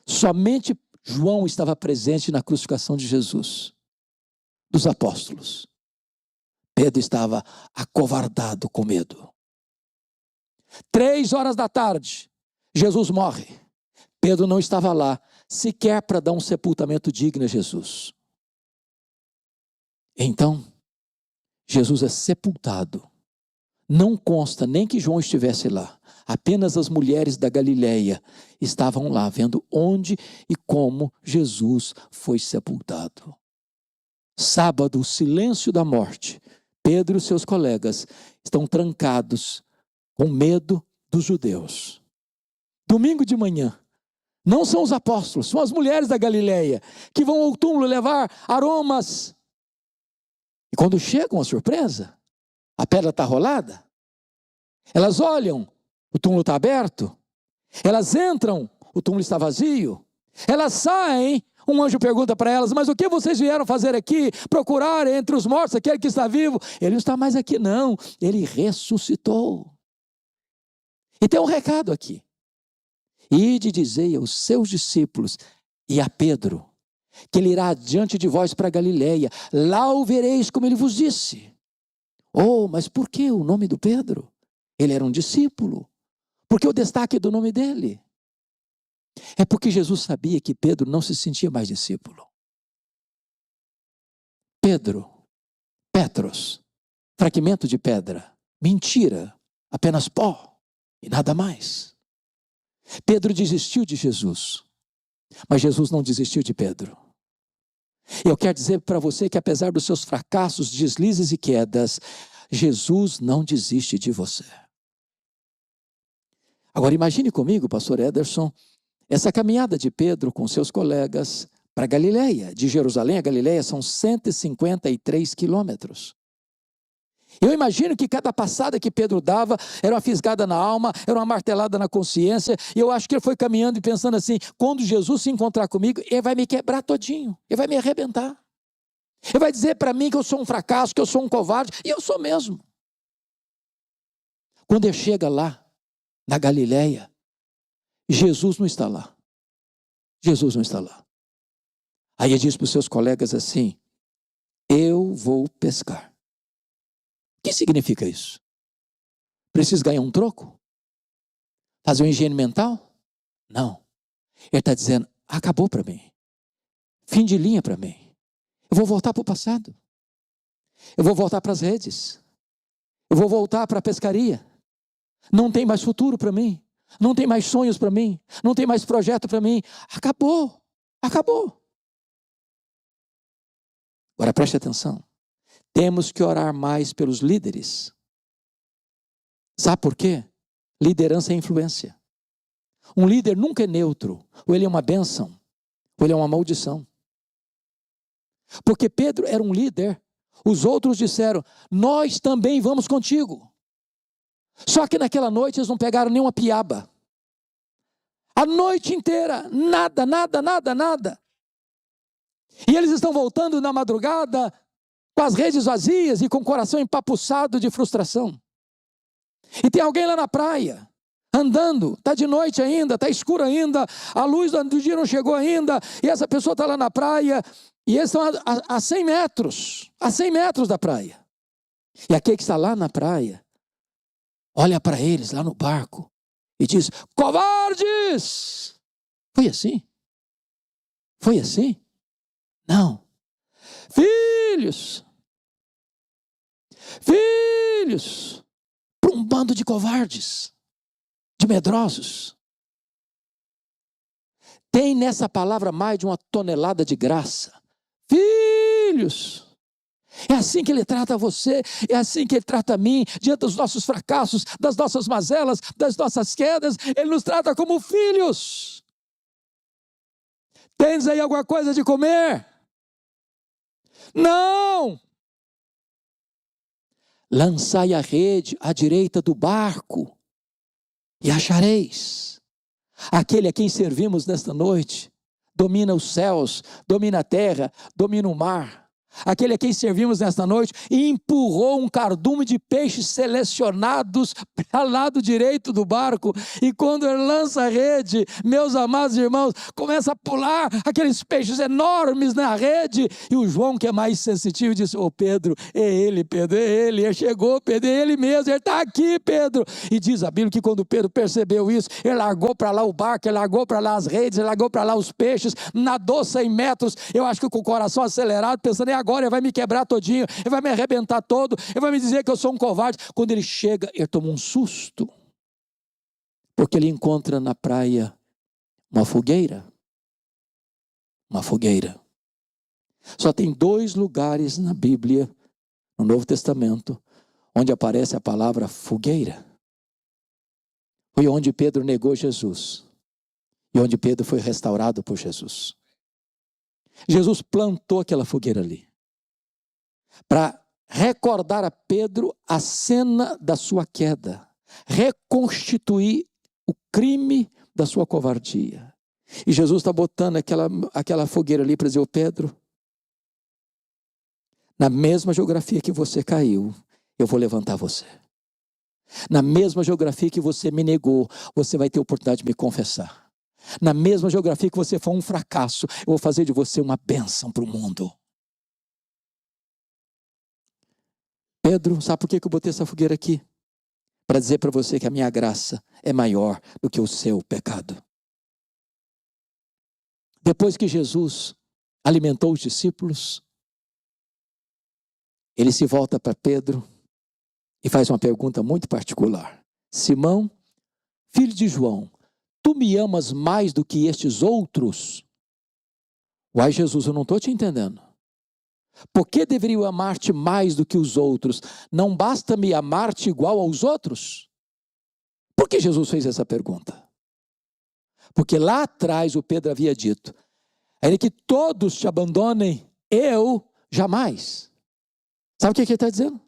Somente João estava presente na crucificação de Jesus, dos apóstolos. Pedro estava acovardado com medo. 3h da tarde, Jesus morre. Pedro não estava lá, sequer para dar um sepultamento digno a Jesus. Então, Jesus é sepultado. Não consta nem que João estivesse lá. Apenas as mulheres da Galileia estavam lá, vendo onde e como Jesus foi sepultado. Sábado, o silêncio da morte. Pedro e seus colegas estão trancados com medo dos judeus. Domingo de manhã, não são os apóstolos, são as mulheres da Galileia que vão ao túmulo levar aromas. E quando chegam, a surpresa, a pedra está rolada. Elas olham, o túmulo está aberto. Elas entram, o túmulo está vazio. Elas saem, um anjo pergunta para elas: mas o que vocês vieram fazer aqui? Procurar entre os mortos aquele que está vivo? Ele não está mais aqui não, ele ressuscitou. E tem um recado aqui: ide dizei aos seus discípulos e a Pedro que ele irá adiante de vós para Galileia, lá o vereis como ele vos disse. Oh, mas por que o nome do Pedro? Ele era um discípulo. Por que o destaque do nome dele? É porque Jesus sabia que Pedro não se sentia mais discípulo. Pedro, Petros, fragmento de pedra, mentira, apenas pó e nada mais. Pedro desistiu de Jesus, mas Jesus não desistiu de Pedro. Eu quero dizer para você que apesar dos seus fracassos, deslizes e quedas, Jesus não desiste de você. Agora imagine comigo, pastor Ederson, essa caminhada de Pedro com seus colegas para Galileia. De Jerusalém a Galileia são 153 quilômetros. Eu imagino que cada passada que Pedro dava era uma fisgada na alma, era uma martelada na consciência, e eu acho que ele foi caminhando e pensando assim: quando Jesus se encontrar comigo, ele vai me quebrar todinho, ele vai me arrebentar. Ele vai dizer para mim que eu sou um fracasso, que eu sou um covarde, e eu sou mesmo. Quando ele chega lá, na Galileia, Jesus não está lá. Jesus não está lá. Aí ele diz para os seus colegas assim: eu vou pescar. O que significa isso? Preciso ganhar um troco? Fazer um higiene mental? Não. Ele está dizendo: acabou para mim. Fim de linha para mim. Eu vou voltar para o passado. Eu vou voltar para as redes. Eu vou voltar para a pescaria. Não tem mais futuro para mim. Não tem mais sonhos para mim. Não tem mais projeto para mim. Acabou. Acabou. Agora preste atenção. Temos que orar mais pelos líderes. Sabe por quê? Liderança é influência. Um líder nunca é neutro. Ou ele é uma bênção, ou ele é uma maldição. Porque Pedro era um líder. Os outros disseram, nós também vamos contigo. Só que naquela noite eles não pegaram nenhuma piaba. A noite inteira, nada. E eles estão voltando na madrugada com as redes vazias e com o coração empapuçado de frustração. E tem alguém lá na praia, andando, está de noite ainda, está escuro ainda, a luz do dia não chegou ainda, e essa pessoa está lá na praia, e eles estão a 100 metros da praia. E aquele que está lá na praia, olha para eles lá no barco, e diz, covardes! Foi assim? Foi assim? Não. Filhos! Para um bando de covardes, de medrosos. Tem nessa palavra mais de uma tonelada de graça. Filhos! É assim que ele trata você, é assim que ele trata a mim, diante dos nossos fracassos, das nossas mazelas, das nossas quedas, ele nos trata como filhos. Tens aí alguma coisa de comer? Não! Lançai a rede à direita do barco e achareis. Aquele a quem servimos nesta noite domina os céus, domina a terra, domina o mar. Aquele a quem servimos nesta noite empurrou um cardume de peixes selecionados para o lado direito do barco, e quando ele lança a rede, meus amados irmãos, começa a pular aqueles peixes enormes na rede, e o João, que é mais sensitivo, disse, Pedro, é ele, chegou Pedro, é ele mesmo, ele está aqui, Pedro. E diz a Bíblia que quando Pedro percebeu isso, ele largou para lá o barco, ele largou para lá as redes, ele largou para lá os peixes, nadou 100 metros, eu acho que com o coração acelerado, pensando, agora ele vai me quebrar todinho, ele vai me arrebentar todo, ele vai me dizer que eu sou um covarde. Quando ele chega, ele toma um susto, porque ele encontra na praia uma fogueira. Só tem 2 lugares na Bíblia, no Novo Testamento, onde aparece a palavra fogueira. Foi onde Pedro negou Jesus, e onde Pedro foi restaurado por Jesus. Jesus plantou aquela fogueira ali, para recordar a Pedro a cena da sua queda, reconstituir o crime da sua covardia. E Jesus está botando aquela fogueira ali para dizer, Pedro, na mesma geografia que você caiu, eu vou levantar você. Na mesma geografia que você me negou, você vai ter oportunidade de me confessar. Na mesma geografia que você foi um fracasso, eu vou fazer de você uma bênção para o mundo. Pedro, sabe por que eu botei essa fogueira aqui? Para dizer para você que a minha graça é maior do que o seu pecado. Depois que Jesus alimentou os discípulos, ele se volta para Pedro e faz uma pergunta muito particular. Simão, filho de João, tu me amas mais do que estes outros? Uai, Jesus, eu não estou te entendendo. Por que deveria eu amar-te mais do que os outros? Não basta me amar-te igual aos outros? Por que Jesus fez essa pergunta? Porque lá atrás o Pedro havia dito, ainda que todos te abandonem, eu jamais. Sabe o que ele está dizendo?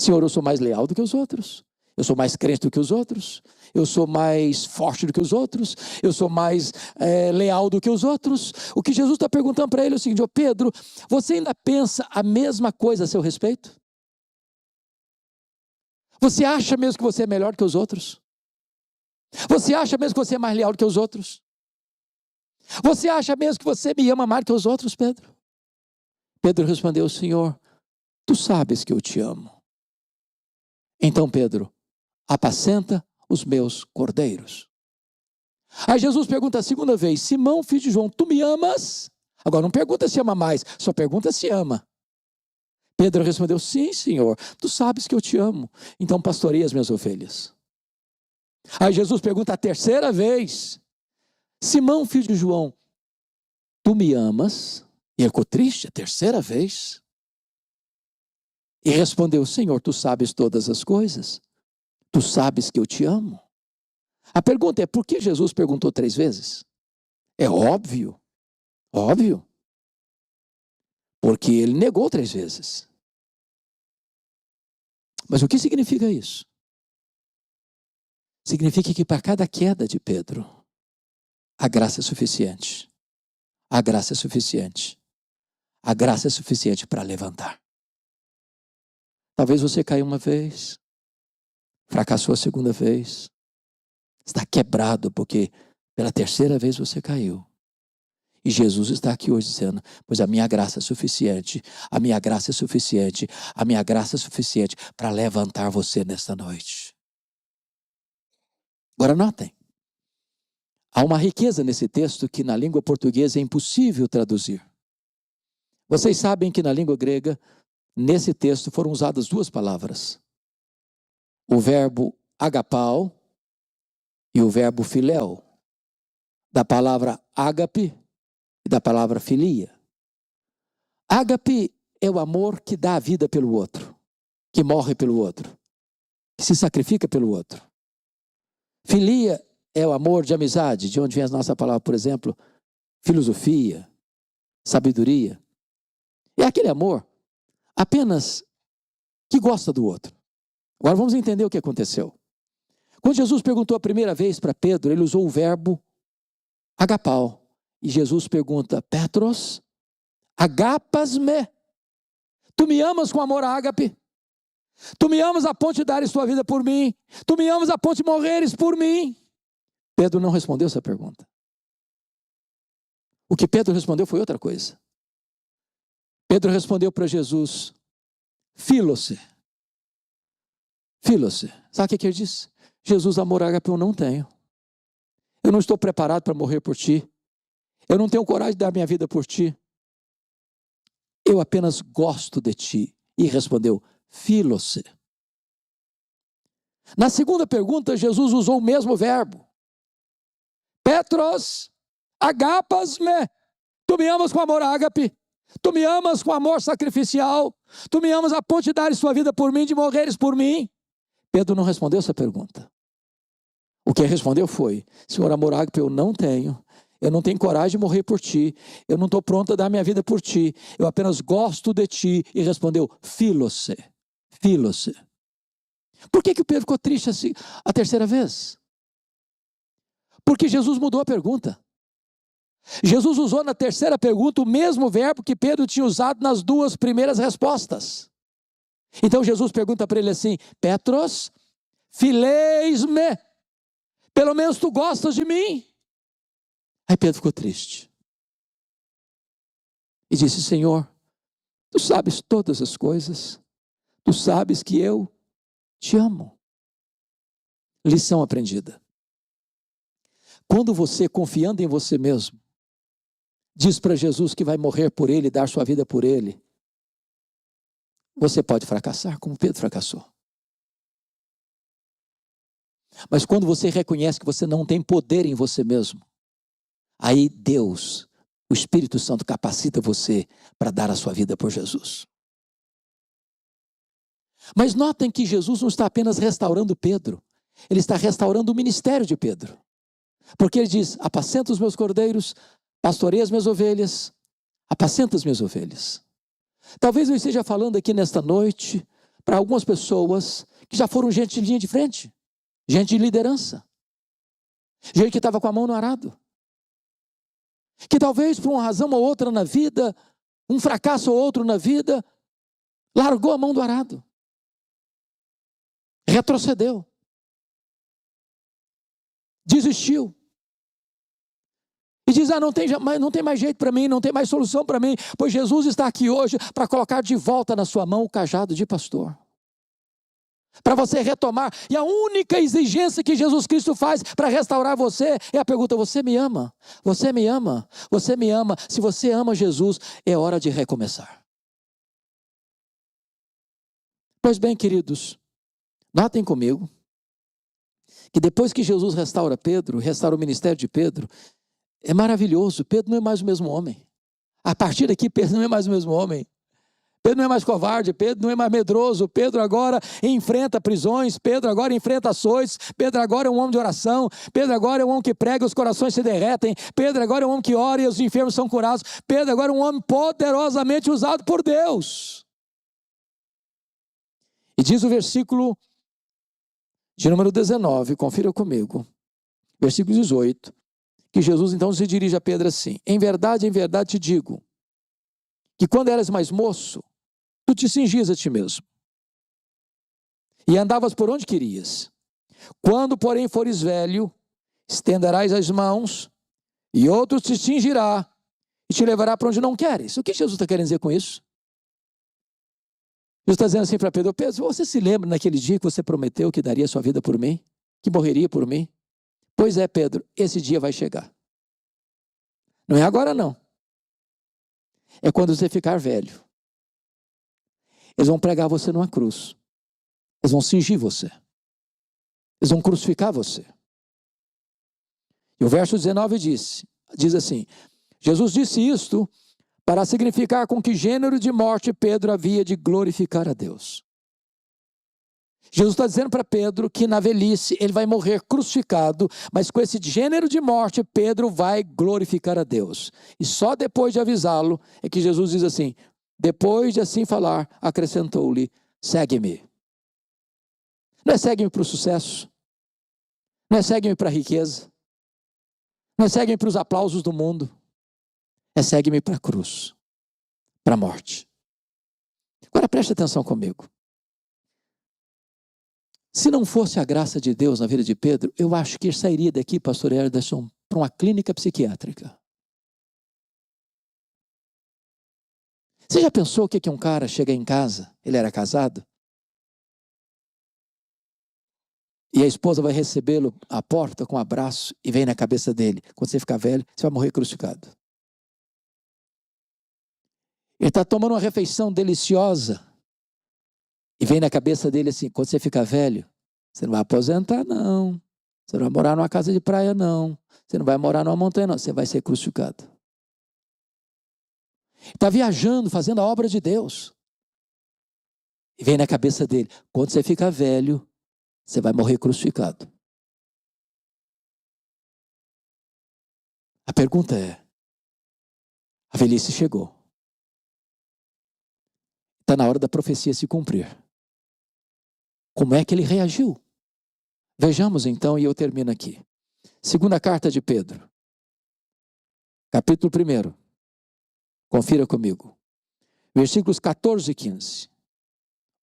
Senhor, eu sou mais leal do que os outros. Eu sou mais crente do que os outros. Eu sou mais forte do que os outros. Eu sou mais leal do que os outros. O que Jesus está perguntando para ele é o seguinte, Pedro, você ainda pensa a mesma coisa a seu respeito? Você acha mesmo que você é melhor que os outros? Você acha mesmo que você é mais leal do que os outros? Você acha mesmo que você me ama mais que os outros, Pedro? Pedro respondeu, Senhor, tu sabes que eu te amo. Então, Pedro, apacenta os meus cordeiros. Aí Jesus pergunta a segunda vez, Simão, filho de João, tu me amas? Agora não pergunta se ama mais, só pergunta se ama. Pedro respondeu, sim, Senhor, tu sabes que eu te amo, então pastoreia as minhas ovelhas. Aí Jesus pergunta a terceira vez, Simão, filho de João, tu me amas? E ele ficou triste a terceira vez. E respondeu: Senhor, tu sabes todas as coisas. Tu sabes que eu te amo. A pergunta é: por que Jesus perguntou 3 vezes? É óbvio. Óbvio. Porque ele negou 3 vezes. Mas o que significa isso? Significa que para cada queda de Pedro, a graça é suficiente. A graça é suficiente. A graça é suficiente para levantar. Talvez você caiu uma vez, fracassou a segunda vez, está quebrado porque pela terceira vez você caiu. E Jesus está aqui hoje dizendo: pois a minha graça é suficiente, a minha graça é suficiente, a minha graça é suficiente para levantar você nesta noite. Agora notem, há uma riqueza nesse texto que na língua portuguesa é impossível traduzir. Vocês sabem que na língua grega, nesse texto foram usadas 2 palavras. O verbo agapao e o verbo filéu. Da palavra ágape e da palavra filia. Ágape é o amor que dá a vida pelo outro, que morre pelo outro, que se sacrifica pelo outro. Filia é o amor de amizade, de onde vem a nossa palavra, por exemplo, filosofia, sabedoria. É aquele amor apenas que gosta do outro. Agora vamos entender o que aconteceu. Quando Jesus perguntou a primeira vez para Pedro, ele usou o verbo agapao. E Jesus pergunta: Petros, agapas-me? Tu me amas com amor ágape? Tu me amas a ponto de dares tua vida por mim? Tu me amas a ponto de morreres por mim? Pedro não respondeu essa pergunta. O que Pedro respondeu foi outra coisa. Pedro respondeu para Jesus: Filose. Filose. Sabe o que ele disse? Jesus, amor ágape eu não tenho. Eu não estou preparado para morrer por ti. Eu não tenho coragem de dar minha vida por ti. Eu apenas gosto de ti. E respondeu: Filose. Na segunda pergunta, Jesus usou o mesmo verbo. Petros, agapas-me. Tu me amas com amor ágape. Tu me amas com amor sacrificial. Tu me amas a ponto de dares tua vida por mim, de morreres por mim. Pedro não respondeu essa pergunta. O que ele respondeu foi: Senhor, amor ágape eu não tenho. Eu não tenho coragem de morrer por ti. Eu não estou pronto a dar minha vida por ti. Eu apenas gosto de ti. E respondeu: Filose. Filose. Por que o Pedro ficou triste assim a terceira vez? Porque Jesus mudou a pergunta. Jesus usou na terceira pergunta o mesmo verbo que Pedro tinha usado nas 2 primeiras respostas. Então Jesus pergunta para ele assim: Petros, fileis-me. Pelo menos tu gostas de mim? Aí Pedro ficou triste. E disse: Senhor, tu sabes todas as coisas. Tu sabes que eu te amo. Lição aprendida. Quando você, confiando em você mesmo, diz para Jesus que vai morrer por ele, dar sua vida por ele, você pode fracassar, como Pedro fracassou. Mas quando você reconhece que você não tem poder em você mesmo, aí Deus, o Espírito Santo, capacita você para dar a sua vida por Jesus. Mas notem que Jesus não está apenas restaurando Pedro, ele está restaurando o ministério de Pedro. Porque ele diz: apacenta os meus cordeiros, pastorei as minhas ovelhas, apacenta as minhas ovelhas. Talvez eu esteja falando aqui nesta noite para algumas pessoas que já foram gente de linha de frente, gente de liderança, gente que estava com a mão no arado, que talvez por uma razão ou outra na vida, um fracasso ou outro na vida, largou a mão do arado, retrocedeu, desistiu. E diz: não tem mais jeito para mim, não tem mais solução para mim, pois Jesus está aqui hoje para colocar de volta na sua mão o cajado de pastor. Para você retomar. E a única exigência que Jesus Cristo faz para restaurar você é a pergunta: você me ama? Você me ama? Você me ama? Se você ama Jesus, é hora de recomeçar. Pois bem, queridos, notem comigo que depois que Jesus restaura Pedro, restaura o ministério de Pedro, é maravilhoso. Pedro não é mais o mesmo homem. A partir daqui, Pedro não é mais o mesmo homem. Pedro não é mais covarde, Pedro não é mais medroso, Pedro agora enfrenta prisões, Pedro agora enfrenta açoites, Pedro agora é um homem de oração, Pedro agora é um homem que prega e os corações se derretem, Pedro agora é um homem que ora e os enfermos são curados, Pedro agora é um homem poderosamente usado por Deus. E diz o versículo de número 19, confira comigo, versículo 18, que Jesus então se dirige a Pedro assim: em verdade te digo, que quando eras mais moço, tu te cingias a ti mesmo, e andavas por onde querias. Quando, porém, fores velho, estenderás as mãos, e outro te cingirá, e te levará para onde não queres. O que Jesus está querendo dizer com isso? Jesus está dizendo assim para Pedro: Pedro, você se lembra naquele dia que você prometeu que daria sua vida por mim? Que morreria por mim? Pois é, Pedro, esse dia vai chegar. Não é agora não. É quando você ficar velho. Eles vão pregar você numa cruz. Eles vão cingir você. Eles vão crucificar você. E o verso 19 diz assim: Jesus disse isto para significar com que gênero de morte Pedro havia de glorificar a Deus. Jesus está dizendo para Pedro que na velhice ele vai morrer crucificado, mas com esse gênero de morte Pedro vai glorificar a Deus. E só depois de avisá-lo é que Jesus diz assim, depois de assim falar, acrescentou-lhe: segue-me. Não é segue-me para o sucesso, não é segue-me para a riqueza, não é segue-me para os aplausos do mundo, é segue-me para a cruz, para a morte. Agora preste atenção comigo. Se não fosse a graça de Deus na vida de Pedro, eu acho que ele sairia daqui, pastor Ederson, para uma clínica psiquiátrica. Você já pensou o que é um cara chega em casa, ele era casado, e a esposa vai recebê-lo à porta com um abraço e vem na cabeça dele: quando você ficar velho, você vai morrer crucificado. Ele está tomando uma refeição deliciosa e vem na cabeça dele assim: quando você ficar velho, você não vai aposentar não, você não vai morar numa casa de praia não, você não vai morar numa montanha não, você vai ser crucificado. Está viajando, fazendo a obra de Deus. E vem na cabeça dele: quando você ficar velho, você vai morrer crucificado. A pergunta é: a velhice chegou. Está na hora da profecia se cumprir. Como é que ele reagiu? Vejamos então, e eu termino aqui. Segunda carta de Pedro, capítulo 1. Confira comigo. Versículos 14 e 15.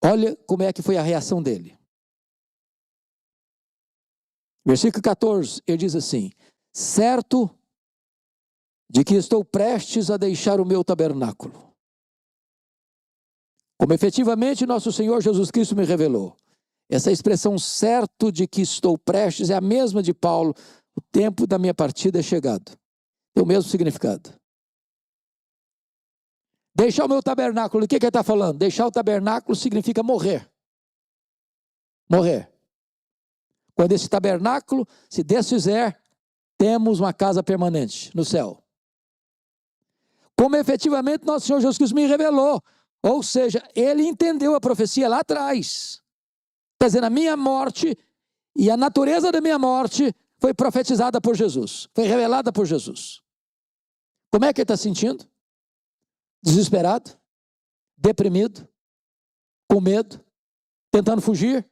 Olha como é que foi a reação dele. Versículo 14, ele diz assim: certo de que estou prestes a deixar o meu tabernáculo, como efetivamente nosso Senhor Jesus Cristo me revelou. Essa expressão certo de que estou prestes é a mesma de Paulo: o tempo da minha partida é chegado. Tem o mesmo significado. Deixar o meu tabernáculo, o que ele está falando? Deixar o tabernáculo significa morrer. Morrer. Quando esse tabernáculo se desfizer, temos uma casa permanente no céu. Como efetivamente nosso Senhor Jesus Cristo me revelou. Ou seja, ele entendeu a profecia lá atrás. Quer dizer, a minha morte e a natureza da minha morte foi profetizada por Jesus. Foi revelada por Jesus. Como é que ele está sentindo? Desesperado? Deprimido? Com medo? Tentando fugir?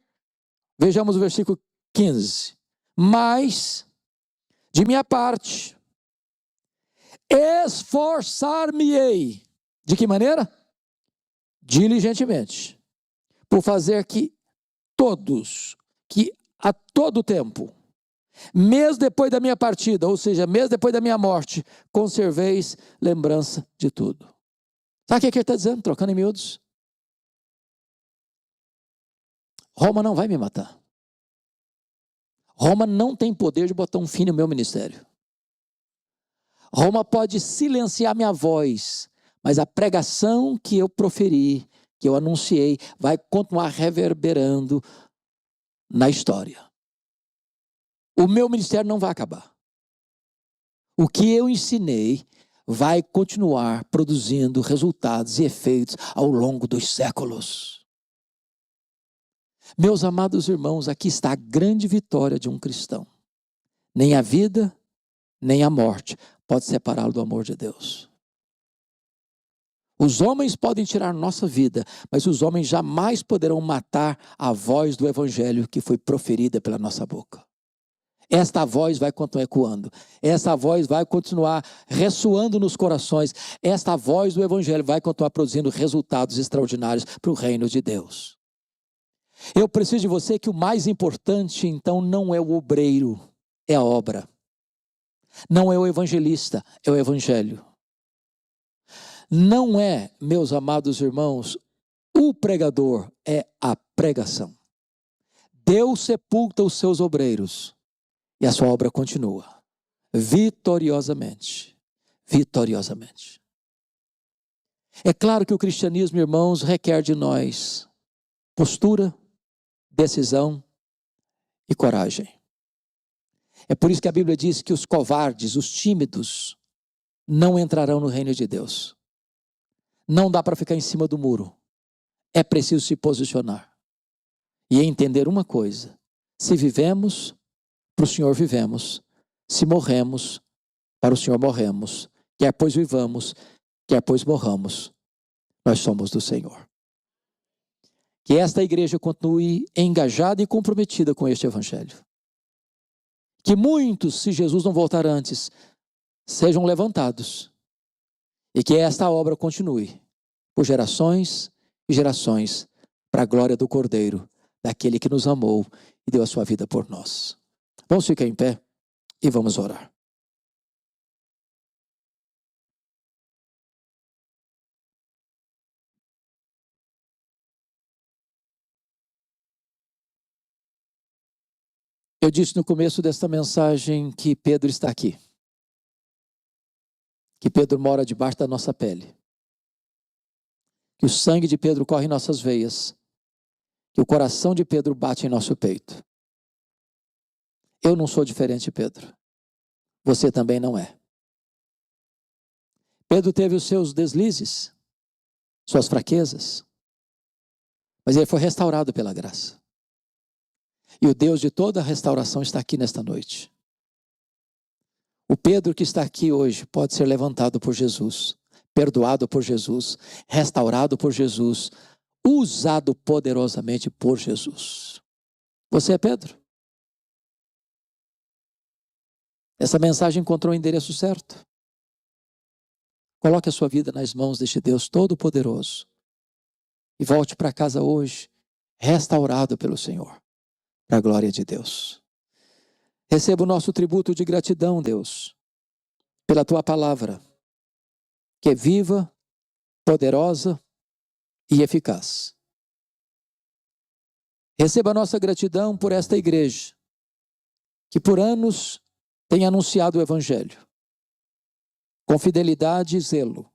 Vejamos o versículo 15. Mas, de minha parte, esforçar-me-ei. De que maneira? Diligentemente. Por fazer que a todo tempo, mesmo depois da minha partida, ou seja, mesmo depois da minha morte, conserveis lembrança de tudo. Sabe o que ele está dizendo, trocando em miúdos? Roma não vai me matar. Roma não tem poder de botar um fim no meu ministério. Roma pode silenciar minha voz, mas a pregação que eu proferi, que eu anunciei, vai continuar reverberando na história. O meu ministério não vai acabar. O que eu ensinei vai continuar produzindo resultados e efeitos ao longo dos séculos. Meus amados irmãos, aqui está a grande vitória de um cristão. Nem a vida, nem a morte pode separá-lo do amor de Deus. Os homens podem tirar nossa vida, mas os homens jamais poderão matar a voz do evangelho que foi proferida pela nossa boca. Esta voz vai continuar ecoando, esta voz vai continuar ressoando nos corações, esta voz do evangelho vai continuar produzindo resultados extraordinários para o reino de Deus. Eu preciso de você que o mais importante então não é o obreiro, é a obra. Não é o evangelista, é o evangelho. Não é, meus amados irmãos, o pregador, é a pregação. Deus sepulta os seus obreiros e a sua obra continua, vitoriosamente, vitoriosamente. É claro que o cristianismo, irmãos, requer de nós postura, decisão e coragem. É por isso que a Bíblia diz que os covardes, os tímidos, não entrarão no reino de Deus. Não dá para ficar em cima do muro. É preciso se posicionar. E entender uma coisa: se vivemos, para o Senhor vivemos. Se morremos, para o Senhor morremos. Quer pois vivamos, quer pois morramos, nós somos do Senhor. Que esta igreja continue engajada e comprometida com este evangelho. Que muitos, se Jesus não voltar antes, sejam levantados. E que esta obra continue por gerações e gerações, para a glória do Cordeiro, daquele que nos amou e deu a sua vida por nós. Vamos ficar em pé e vamos orar. Eu disse no começo desta mensagem que Pedro está aqui. Que Pedro mora debaixo da nossa pele. Que o sangue de Pedro corre em nossas veias. Que o coração de Pedro bate em nosso peito. Eu não sou diferente, Pedro. Você também não é. Pedro teve os seus deslizes, suas fraquezas, mas ele foi restaurado pela graça. E o Deus de toda a restauração está aqui nesta noite. O Pedro que está aqui hoje pode ser levantado por Jesus, perdoado por Jesus, restaurado por Jesus, usado poderosamente por Jesus. Você é Pedro? Essa mensagem encontrou o endereço certo. Coloque a sua vida nas mãos deste Deus Todo-Poderoso e volte para casa hoje, restaurado pelo Senhor, para a glória de Deus. Receba o nosso tributo de gratidão, Deus, pela Tua palavra, que é viva, poderosa e eficaz. Receba a nossa gratidão por esta igreja, que por anos tem anunciado o Evangelho, com fidelidade e zelo.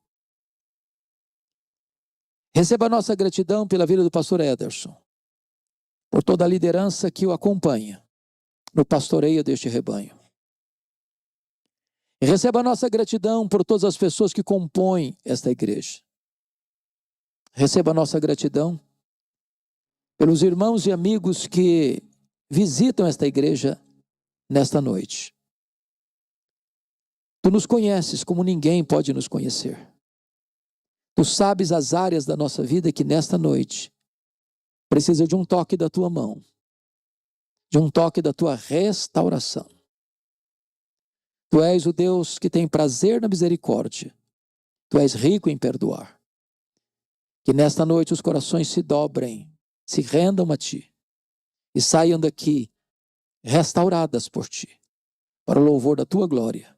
Receba a nossa gratidão pela vida do pastor Ederson, por toda a liderança que o acompanha no pastoreio deste rebanho. E receba a nossa gratidão por todas as pessoas que compõem esta igreja. Receba a nossa gratidão pelos irmãos e amigos que visitam esta igreja nesta noite. Tu nos conheces como ninguém pode nos conhecer. Tu sabes as áreas da nossa vida que nesta noite precisa de um toque da Tua mão, de um toque da Tua restauração. Tu és o Deus que tem prazer na misericórdia. Tu és rico em perdoar. Que nesta noite os corações se dobrem, se rendam a Ti e saiam daqui restauradas por Ti, para o louvor da Tua glória.